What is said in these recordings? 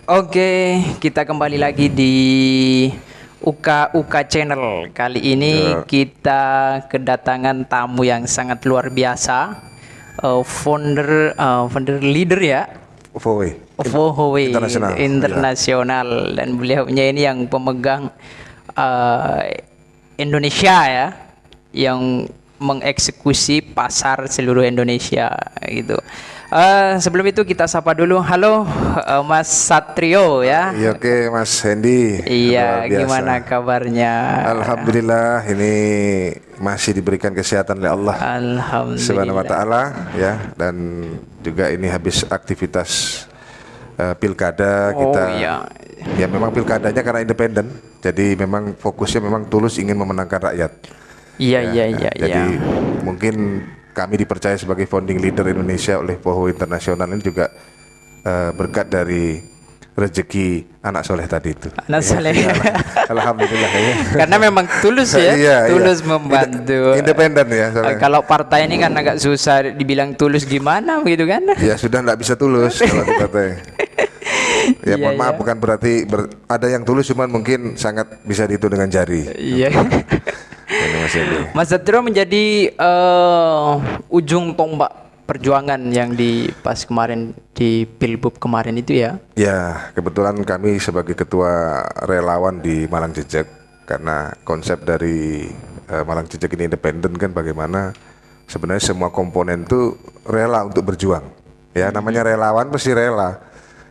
Oke, kita kembali lagi di Uka Channel. Kali ini kita kedatangan tamu yang sangat luar biasa, founder leader ya, Vohowe Internasional, dan beliaunya ini yang pemegang Indonesia ya, yang mengeksekusi pasar seluruh Indonesia gitu. Sebelum itu kita sapa dulu. Halo Mas Satrio ya. Iya, oke Mas Hendy. Iya, gimana kabarnya? Alhamdulillah, ini masih diberikan kesehatan oleh Allah Subhanahu wa taala ya, dan juga ini habis aktivitas pilkada kita. Ya memang pilkadanya karena independen. Jadi memang fokusnya memang tulus ingin memenangkan rakyat. Iya. Jadi mungkin kami dipercaya sebagai founding leader Indonesia oleh Vohowe Internasional ini juga berkat dari rezeki anak soleh tadi itu. Anak soleh. Alhamdulillah ya. Karena memang tulus ya, tulus membantu. Independen ya. Kalau partai ini kan agak susah dibilang tulus gimana begitu kan? Ya sudah nggak bisa tulus kalau di partai. Ya mohon maaf, bukan berarti ada yang tulus, cuman mungkin sangat bisa dihitung dengan jari. Iya. Mas Satrio menjadi ujung tombak perjuangan yang di pas kemarin di Pilbub kemarin itu ya? Ya, kebetulan kami sebagai ketua relawan di Malang Jejak, karena konsep dari Malang Jejak ini independen kan, bagaimana sebenarnya semua komponen itu rela untuk berjuang. Ya, namanya relawan pasti rela,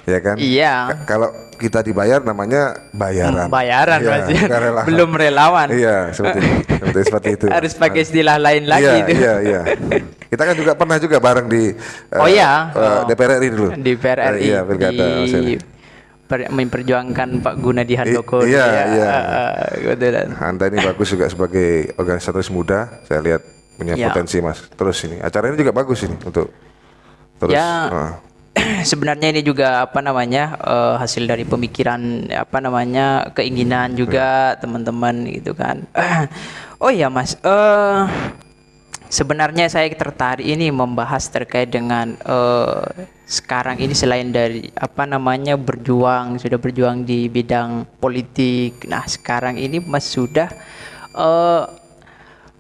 ya kan? Iya. Kalau kita dibayar namanya bayaran. Bayaran ya, belum relawan. Iya, seperti itu. Harus pakai istilah lain lagi itu. Iya. Kita kan juga pernah juga bareng di DPR RI dulu. Di DPR RI. Iya, pilkada. Memperjuangkan Pak Gunadi Handoko. Iya. Kebetulan. Anda ini bagus juga sebagai organisatoris muda. Saya lihat punya potensi, Mas. Terus ini acara ini juga bagus ini untuk terus. Ya. Sebenarnya ini juga hasil dari pemikiran keinginan juga teman-teman gitu kan. Oh iya Mas, sebenarnya saya tertarik ini membahas terkait dengan sekarang ini selain dari sudah berjuang di bidang politik. Nah sekarang ini Mas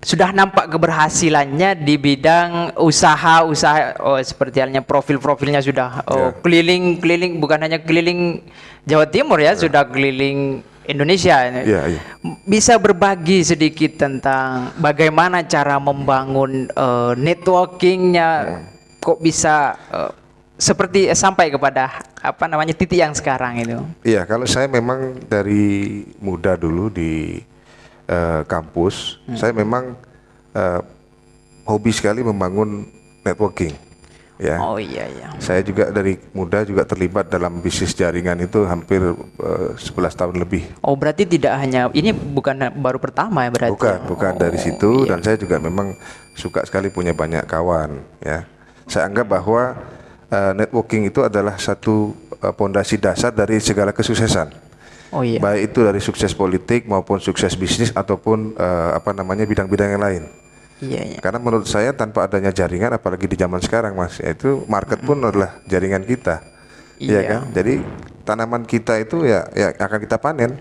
sudah nampak keberhasilannya di bidang usaha seperti halnya profilnya sudah keliling bukan hanya keliling Jawa Timur ya, sudah keliling Indonesia. Bisa berbagi sedikit tentang bagaimana cara membangun networkingnya, kok bisa seperti sampai kepada titik yang sekarang itu. Iya, kalau saya memang dari muda dulu di kampus, saya memang hobi sekali membangun networking. Ya. Oh iya. Saya juga dari muda juga terlibat dalam bisnis jaringan itu hampir 11 tahun lebih. Oh berarti tidak hanya ini, bukan baru pertama ya berarti? Bukan dari situ. Dan saya juga memang suka sekali punya banyak kawan. Ya, saya anggap bahwa networking itu adalah satu pondasi dasar dari segala kesuksesan. Oh iya. Baik itu dari sukses politik maupun sukses bisnis ataupun bidang-bidang yang lain. Iya. Karena menurut saya tanpa adanya jaringan, apalagi di zaman sekarang Mas, itu market pun adalah jaringan kita. Iya kan? Jadi tanaman kita itu ya akan kita panen.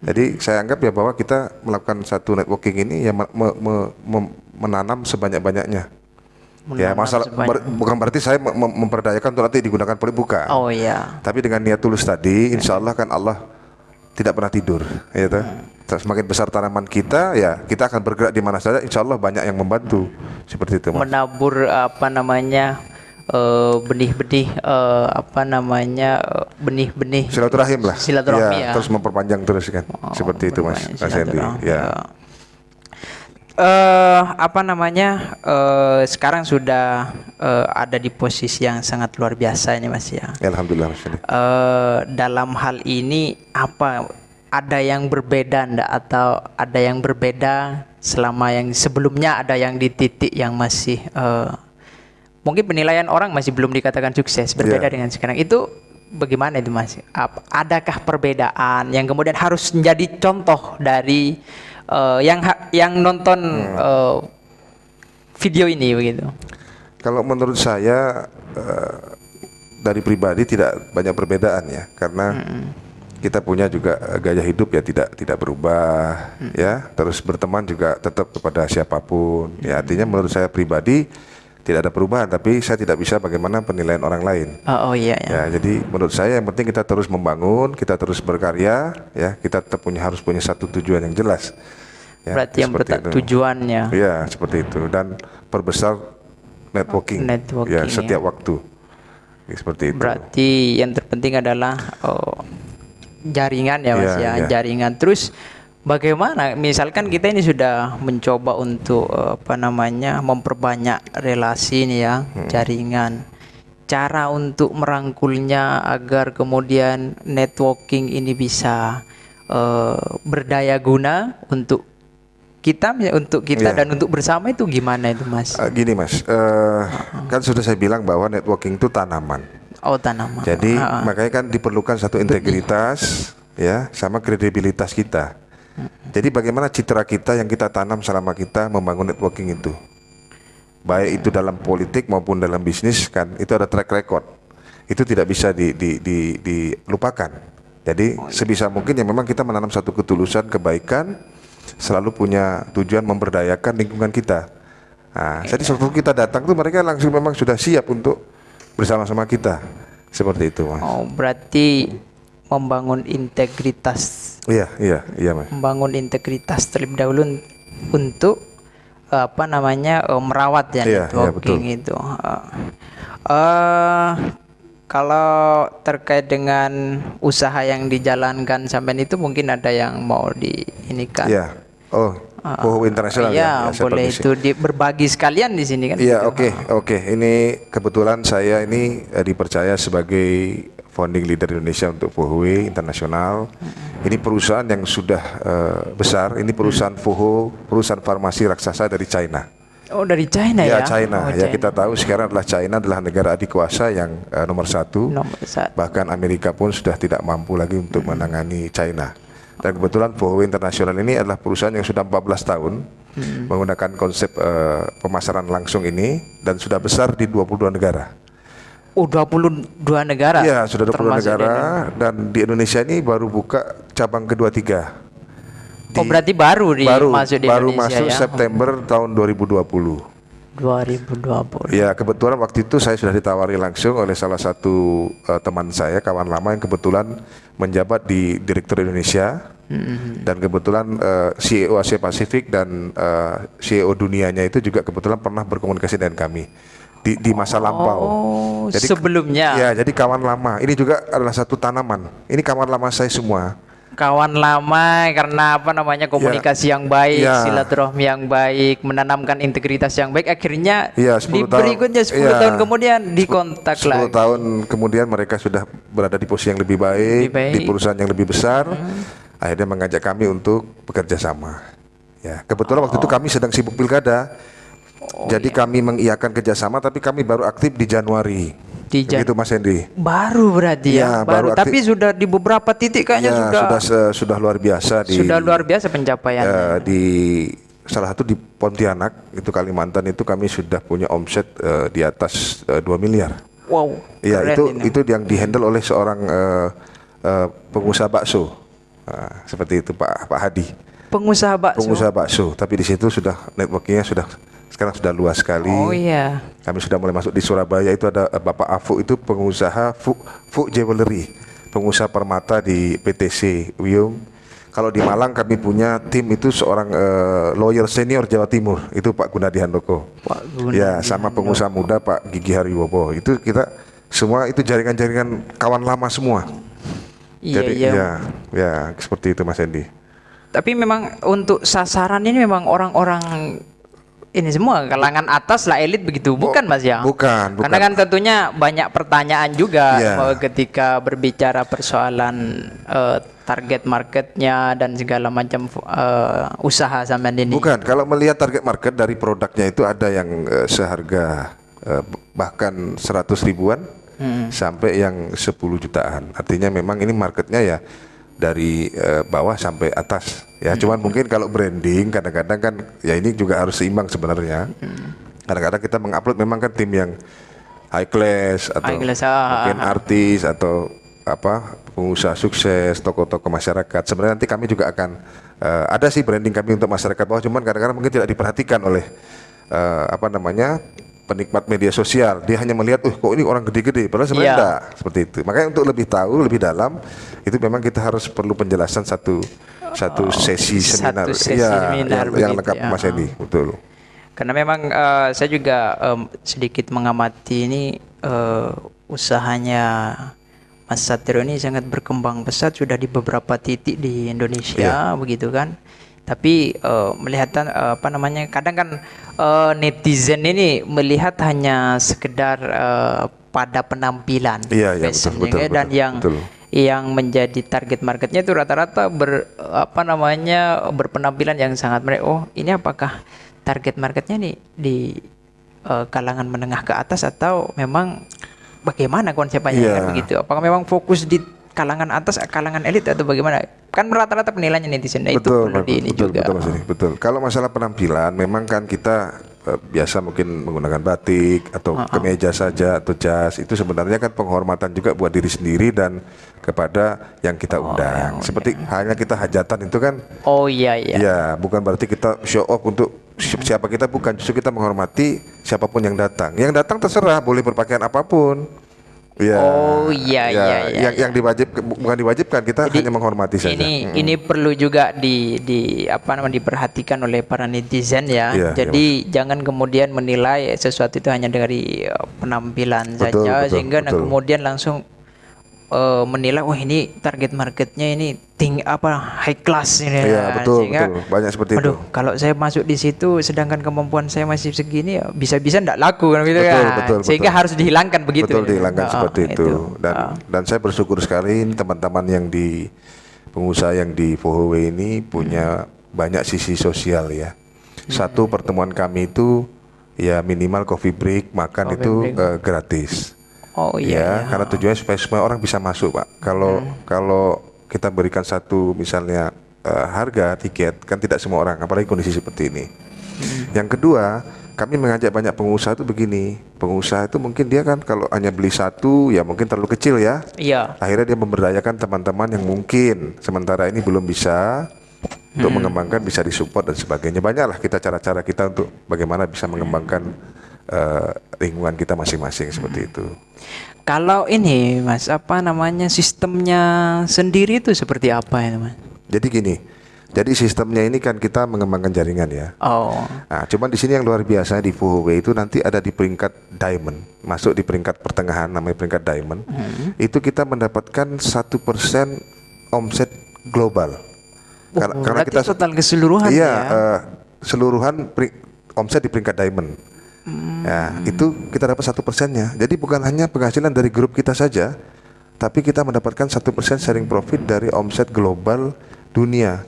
Jadi saya anggap ya bahwa kita melakukan satu networking ini ya menanam sebanyak-banyaknya. Bukan berarti saya memperdayakan untuk nanti digunakan politik, bukan. Oh iya. Tapi dengan niat tulus tadi, insya Allah kan Allah tidak pernah tidur, ya toh. Semakin besar tanaman kita, ya kita akan bergerak di mana saja. Insya Allah banyak yang membantu, seperti itu. Mas. Menabur benih-benih silaturahim lah. Ya. Terus memperpanjang terus kan, seperti itu Mas Hendy. Ya. Sekarang sudah ada di posisi yang sangat luar biasa ini Mas ya. Alhamdulillah Mas. Dalam hal ini ada yang berbeda atau ada yang berbeda selama yang sebelumnya, ada yang di titik yang masih mungkin penilaian orang masih belum dikatakan sukses, berbeda dengan sekarang itu bagaimana itu Mas? Adakah perbedaan yang kemudian harus menjadi contoh dari yang nonton video ini begitu? Kalau menurut saya dari pribadi tidak banyak perbedaan ya, karena kita punya juga gaya hidup ya tidak berubah ya, terus berteman juga tetap kepada siapapun ya, artinya menurut saya pribadi tidak ada perubahan, tapi saya tidak bisa bagaimana penilaian orang lain. Iya. Ya, jadi menurut saya yang penting kita terus membangun, kita terus berkarya ya, kita tetap harus punya satu tujuan yang jelas. Ya, berarti yang tujuannya. Iya, seperti itu, dan perbesar networking ya setiap waktu. Seperti itu. Berarti yang terpenting adalah jaringan ya Mas ya. Jaringan. Terus bagaimana misalkan kita ini sudah mencoba untuk memperbanyak relasi nih ya, jaringan. Cara untuk merangkulnya agar kemudian networking ini bisa berdaya guna untuk kita dan untuk bersama itu gimana itu Mas? Gini Mas, kan sudah saya bilang bahwa networking itu tanaman. Tanaman. Jadi makanya kan diperlukan satu integritas ya, sama kredibilitas kita. Jadi bagaimana citra kita yang kita tanam selama kita membangun networking itu, baik itu dalam politik maupun dalam bisnis, kan itu ada track record. Itu tidak bisa dilupakan. Jadi sebisa mungkin ya memang kita menanam satu ketulusan kebaikan, selalu punya tujuan memberdayakan lingkungan kita. Nah, jadi waktu kita datang tuh mereka langsung memang sudah siap untuk bersama-sama kita. Seperti itu, Mas. Berarti membangun integritas. Iya, Mas. Membangun integritas terlebih dahulu untuk merawat ya networking itu. Kalau terkait dengan usaha yang dijalankan sampai itu mungkin ada yang mau diinikan. Iya. Poho Internasional ya. Boleh itu berbagi sekalian di sini kan. Iya, oke. Ini kebetulan saya ini dipercaya sebagai founding leader Indonesia untuk Poho Internasional. Ini perusahaan yang sudah besar. Ini perusahaan Poho, perusahaan farmasi raksasa dari China. Dari China ya? China. Ya, kita tahu sekarang China adalah negara adikuasa yang nomor satu. Bahkan Amerika pun sudah tidak mampu lagi untuk menangani China. Dan kebetulan Poho Internasional ini adalah perusahaan yang sudah 14 tahun menggunakan konsep pemasaran langsung ini, dan sudah besar di 22 negara. 22 negara? Iya, sudah 22 negara, dan di Indonesia ini baru buka cabang kedua-tiga. Berarti baru masuk di Indonesia. Baru masuk ya? September tahun 2020. Ya, kebetulan waktu itu saya sudah ditawari langsung oleh salah satu teman saya, kawan lama yang kebetulan menjabat di Direktur Indonesia, dan kebetulan CEO Asia Pasifik dan CEO dunianya itu juga kebetulan pernah berkomunikasi dengan kami di masa lampau. Jadi sebelumnya. Ya, jadi kawan lama. Ini juga adalah satu tanaman. Ini kawan lama saya semua. Kawan lama karena komunikasi yang baik, silaturahmi yang baik, menanamkan integritas yang baik, akhirnya di berikutnya 10 tahun kemudian dikontak 10 tahun kemudian mereka sudah berada di posisi yang lebih baik, di perusahaan yang lebih besar. Akhirnya mengajak kami untuk bekerja sama. Ya, kebetulan waktu itu kami sedang sibuk pilkada. Jadi kami mengiyakan kerjasama, tapi kami baru aktif di Januari. Begitu Mas Hendy. Baru berarti ya, baru. Tapi sudah di beberapa titik kayaknya sudah luar biasa. Sudah luar biasa pencapaiannya. Di salah satu di Pontianak, itu Kalimantan, itu kami sudah punya omset di atas 2 miliar. Wow. Iya, itu yang dihandle oleh seorang pengusaha bakso. Seperti itu Pak Hadi. Pengusaha bakso. Tapi di situ sudah networkingnya sekarang sudah luas sekali. Kami sudah mulai masuk di Surabaya, itu ada Bapak Afu, itu pengusaha Fu Jewelry, pengusaha permata di PTC Wiyung. Kalau di Malang kami punya tim itu seorang lawyer senior Jawa Timur, itu Pak Gunadi Handoko. Ya, sama pengusaha muda Pak Gigi Hariwopo. Itu kita semua itu jaringan-jaringan kawan lama semua. Jadi ya seperti itu Mas Hendy. Tapi memang untuk sasaran ini memang orang-orang ini semua kalangan atas lah, elit begitu, bukan Mas ya? Bukan. Karena kan tentunya banyak pertanyaan juga ketika berbicara persoalan target marketnya dan segala macam usaha sampean ini. Bukan, kalau melihat target market dari produknya itu ada yang seharga bahkan 100 ribuan sampai yang 10 jutaan. Artinya memang ini marketnya ya dari bawah sampai atas ya. Cuman mungkin kalau branding kadang-kadang kan ya ini juga harus seimbang sebenarnya. Kadang-kadang kita mengupload memang kan tim yang high class atau mungkin artis atau pengusaha sukses, tokoh-tokoh masyarakat. Sebenarnya nanti kami juga akan ada sih branding kami untuk masyarakat bawah, cuman kadang-kadang mungkin tidak diperhatikan oleh penikmat media sosial. Dia hanya melihat, kok ini orang gede-gede, padahal sebenarnya enggak seperti itu. Makanya untuk lebih tahu, lebih dalam, itu memang kita harus perlu penjelasan satu sesi seminar, yang lengkap Mas Edi, betul. Karena memang saya juga sedikit mengamati ini usahanya Mas Satrio ini sangat berkembang pesat, sudah di beberapa titik di Indonesia, begitu kan. Tapi melihat kadang kan netizen ini melihat hanya sekedar pada penampilan, betul, dan yang menjadi target marketnya itu rata-rata berpenampilan yang sangat ini apakah target marketnya nih di kalangan menengah ke atas atau memang bagaimana konsepnya kan begitu? Apakah memang fokus di kalangan atas, kalangan elit atau bagaimana? Kan rata-rata penilaiannya netizen itu perlu juga. Betul. Kalau masalah penampilan, memang kan kita biasa mungkin menggunakan batik atau kemeja saja atau jas, itu sebenarnya kan penghormatan juga buat diri sendiri dan kepada yang kita undang. Seperti hanya kita hajatan itu kan. Ya, bukan berarti kita show off untuk siapa kita, bukan, justru kita menghormati siapapun yang datang. Yang datang terserah boleh berpakaian apapun. Yang bukan diwajibkan, kita hanya menghormati saja. Ini perlu juga diperhatikan oleh para netizen ya. Jadi jangan kemudian menilai sesuatu itu hanya dari penampilan saja, sehingga kemudian langsung menilai ini target marketnya ini high class ini. Betul. Banyak seperti itu. Kalau saya masuk di situ sedangkan kemampuan saya masih segini, bisa-bisa enggak laku kan gitu sehingga harus dihilangkan begitu. Dihilangkan seperti itu. Dan saya bersyukur sekali teman-teman yang di pengusaha yang di Vohowe ini punya banyak sisi sosial ya. Satu, pertemuan kami itu ya minimal coffee break, makan itu gratis. Karena tujuannya supaya semua orang bisa masuk, Pak. Kalau kita berikan satu misalnya harga tiket, kan tidak semua orang, apalagi kondisi seperti ini. Yang kedua, kami mengajak banyak pengusaha itu begini. Pengusaha itu mungkin dia kan kalau hanya beli satu ya mungkin terlalu kecil ya. Akhirnya dia memberdayakan teman-teman yang mungkin sementara ini belum bisa untuk mengembangkan, bisa disupport dan sebagainya. Banyaklah cara-cara kita untuk bagaimana bisa mengembangkan lingkungan kita masing-masing seperti itu. Kalau ini Mas, sistemnya sendiri itu seperti apa ya Mas? Jadi gini, sistemnya ini kan kita mengembangkan jaringan ya. Nah, cuman di sini yang luar biasa di Vohowe itu nanti ada di peringkat diamond, masuk di peringkat pertengahan namanya peringkat diamond. Itu kita mendapatkan 1% omset global. Karena kita total keseluruhan seluruhan omset di peringkat diamond. Ya, itu kita dapat 1%-nya. Jadi bukan hanya penghasilan dari grup kita saja, tapi kita mendapatkan 1% sharing profit dari omset global dunia.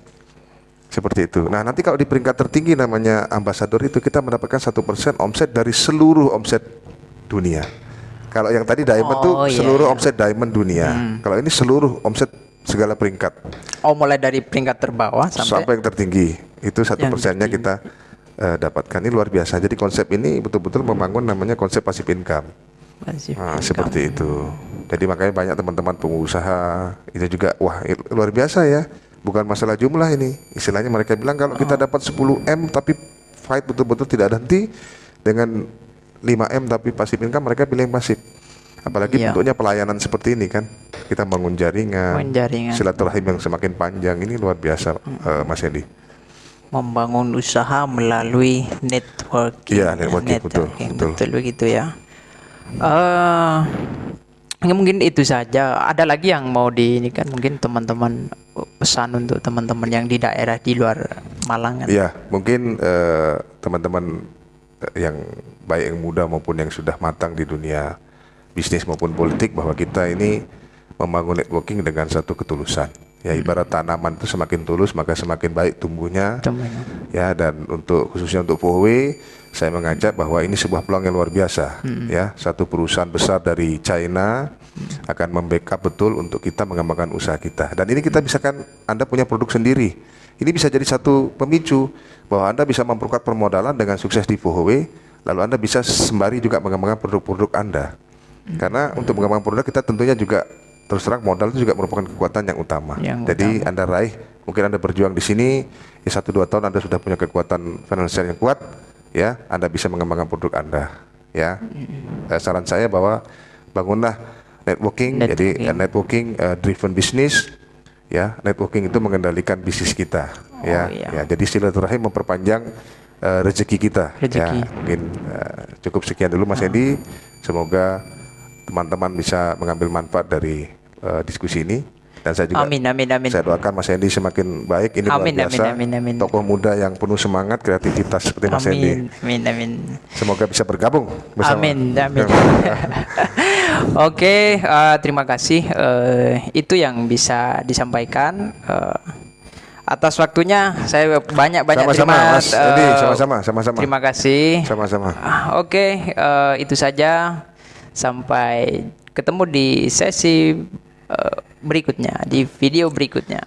Seperti itu. Nah, nanti kalau di peringkat tertinggi namanya ambasador itu kita mendapatkan 1% omset dari seluruh omset dunia. Kalau yang tadi diamond seluruh omset diamond dunia. Kalau ini seluruh omset segala peringkat. Mulai dari peringkat terbawah sampai yang tertinggi. Itu 1%-nya kita dapatkan. Ini luar biasa. Jadi konsep ini betul-betul membangun namanya konsep passive income. Seperti itu. Jadi makanya banyak teman-teman pengusaha itu juga luar biasa ya. Bukan masalah jumlah ini. Istilahnya mereka bilang kalau kita dapat 10M tapi fight betul-betul tidak ada henti, dengan 5M tapi passive income, mereka pilih yang pasif. Apalagi bentuknya pelayanan seperti ini kan. Kita bangun jaringan. Silaturahim yang semakin panjang, ini luar biasa Mas Edi. Membangun usaha melalui networking. Networking. Betul begitu ya. Mungkin itu saja. Ada lagi yang mau ini kan, mungkin teman-teman pesan untuk teman-teman yang di daerah di luar Malang kan? Iya, mungkin teman-teman yang baik yang muda maupun yang sudah matang di dunia bisnis maupun politik, bahwa kita ini membangun networking dengan satu ketulusan. Ya, ibarat tanaman itu semakin tulus maka semakin baik tumbuhnya. Ya, dan khususnya untuk Vohowe, saya mengajak bahwa ini sebuah peluang yang luar biasa. Ya, satu perusahaan besar dari China akan membackup betul untuk kita mengembangkan usaha kita. Dan ini kita bisa kan, Anda punya produk sendiri. Ini bisa jadi satu pemicu bahwa Anda bisa memperkuat permodalan dengan sukses di Vohowe. lalu Anda bisa sembari juga mengembangkan produk-produk Anda. Karena untuk mengembangkan produk kita tentunya juga terus terang modal itu juga merupakan kekuatan yang utama. Jadi Anda raih, mungkin Anda berjuang di sini, ya 1-2 tahun Anda sudah punya kekuatan finansial yang kuat, ya Anda bisa mengembangkan produk Anda. Ya, saran saya bahwa bangunlah networking. Jadi networking driven business. Ya, networking itu mengendalikan bisnis kita. Ya, jadi silaturahim memperpanjang rezeki kita. Ya, mungkin cukup sekian dulu Mas Edi. Semoga teman-teman bisa mengambil manfaat dari diskusi ini, dan saya juga saya doakan Mas Edi semakin baik. Ini luar biasa, tokoh muda yang penuh semangat, kreativitas seperti Mas Edi. Semoga bisa bergabung bersama. Oke, terima kasih. Itu yang bisa disampaikan. Atas waktunya saya banyak terima Mas Edi, sama-sama. Terima kasih. Sama-sama. Oke, itu saja. Sampai ketemu di sesi berikutnya, di video berikutnya.